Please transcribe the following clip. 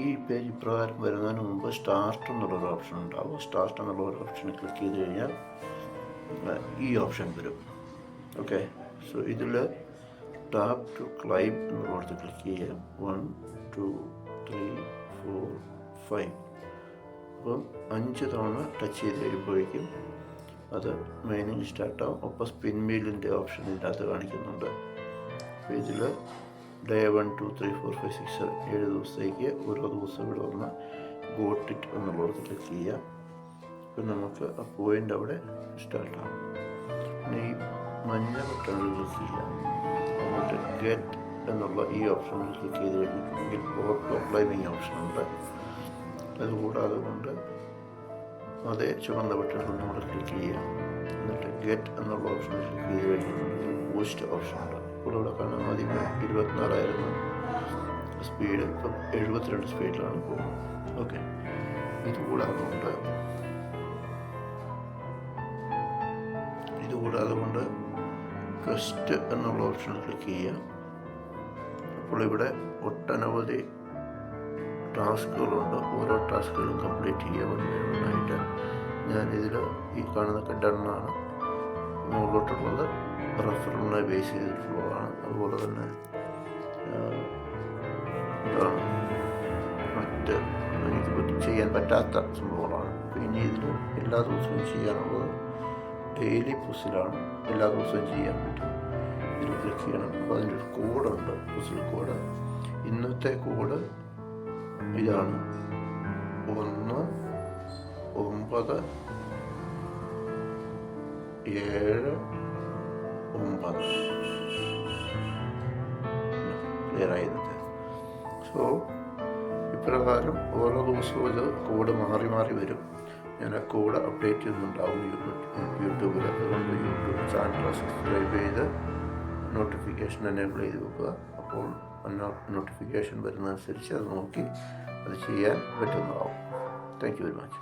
ഈ പേജ് ഇപ്രകാരം വരുന്നതിന് മുമ്പ് സ്റ്റാർട്ട് എന്നുള്ളൊരു ഓപ്ഷൻ ഉണ്ടാവും. സ്റ്റാർട്ട് എന്നുള്ള ഒരു ഓപ്ഷൻ ക്ലിക്ക് ചെയ്ത് കഴിഞ്ഞാൽ ഈ ഓപ്ഷൻ വരും. ഓക്കെ, സോ ഇതിൽ ടാപ്പ് ടു ക്ലൈം എന്നുള്ളടത്ത് ക്ലിക്ക് ചെയ്യാം. 1 2 3 4 5. അപ്പം 5 തവണ ടച്ച് ചെയ്ത് കഴിയുമ്പോഴേക്കും അത് മൈനിങ് സ്റ്റാർട്ടാവും. ഒപ്പം സ്പിൻ വീലിൻ്റെ ഓപ്ഷൻ ഇതിനകത്ത് കാണിക്കുന്നുണ്ട്. അപ്പോൾ ഇതിൽ ഡേ 1 2 3 4 5 6 7 7 ദിവസത്തേക്ക് ഓരോ ദിവസം ഇവിടെ വന്ന് ഗോട്ട് ഇറ്റ് എന്നുള്ളത് ക്ലിക്ക് ചെയ്യാം. അപ്പം നമുക്ക് ആ പോയിൻ്റ് അവിടെ സ്റ്റാർട്ടാകും. പിന്നെ ഈ മഞ്ഞ ബട്ടണിൽ ക്ലിക്ക് ചെയ്യാം. എന്നിട്ട് ഗെറ്റ് എന്നുള്ള ഈ ഓപ്ഷനിൽ ക്ലിക്ക് ചെയ്ത് കഴിഞ്ഞിട്ടുണ്ടെങ്കിൽ ഓട്ടോ ക്ലൈമിങ് ഓപ്ഷനുണ്ട്. അതുകൂടാതെ കൊണ്ട് അതേ ചുവന്ന ബട്ടണിൽ നമ്മൾ ക്ലിക്ക് ചെയ്യാം. എന്നിട്ട് ഗെറ്റ് എന്നുള്ള ഓപ്ഷനിൽ ക്ലിക്ക് ചെയ്ത് കഴിഞ്ഞിട്ടുണ്ടെങ്കിൽ ബൂസ്റ്റ് ഓപ്ഷനുണ്ട്. ഇപ്പോൾ ഇവിടെ കാണാൻ ആദ്യം 24 സ്പീഡ്, ഇപ്പം 72 സ്പീഡിലാണ് പോകുന്നത്. ഓക്കെ, ഇതുകൂടാതെ കൊണ്ട് ക്വസ്റ്റ് എന്നുള്ള ഓപ്ഷനിൽ ക്ലിക്ക് ചെയ്യാം. അപ്പോൾ ഇവിടെ ഒട്ടനവധി ടാസ്കുകളുണ്ട്. ഓരോ ടാസ്കുകളും കംപ്ലീറ്റ് ചെയ്യാനായിട്ട് ഞാനിതിൽ ഈ കാണുന്നതൊക്കെ ഡണ്ണാണ്. മുകളിലോട്ടുള്ളത് റെഫറലിനെ ബേസ് ചെയ്തിട്ടുള്ളതാണ്. അതുപോലെ തന്നെ എന്താണ് മറ്റ് എനിക്ക് ചെയ്യാൻ പറ്റാത്ത സംഭവങ്ങളാണ്. പിന്നെ ഇതിൽ എല്ലാ ദിവസവും ചെയ്യാനുള്ളത് ഡെയിലി പുസിലാണ്. എല്ലാ ദിവസവും ചെയ്യാൻ പറ്റും. ഇതിൽ ക്ലിക്ക് ചെയ്യണം. അപ്പോൾ അതിൻ്റെ ഒരു കോഡുണ്ട്, പുസിൽ കോഡ്. ഇന്നത്തെ കോഡ് ഇതാണ് 1 9 7 9. ക്ലിയർ ആയിരുന്നത്. സോ ഇപ്രകാരം ഓരോ ദിവസവും ഇത് കോഡ് മാറി മാറി വരും. ഞാൻ ആ കോഡ് അപ്ഡേറ്റ് ചെയ്യുന്നുണ്ടാവും യൂട്യൂബിൽ. അതുകൊണ്ട് യൂട്യൂബ് ചാനൽ സബ്സ്ക്രൈബ് ചെയ്ത് നോട്ടിഫിക്കേഷൻ എനേബിൾ ചെയ്ത് വെക്കുക. അപ്പോൾ നോട്ടിഫിക്കേഷൻ വരുന്നതനുസരിച്ച് അത് നോക്കി അത് ചെയ്യാൻ പറ്റുന്നതാവും. Thank you very much.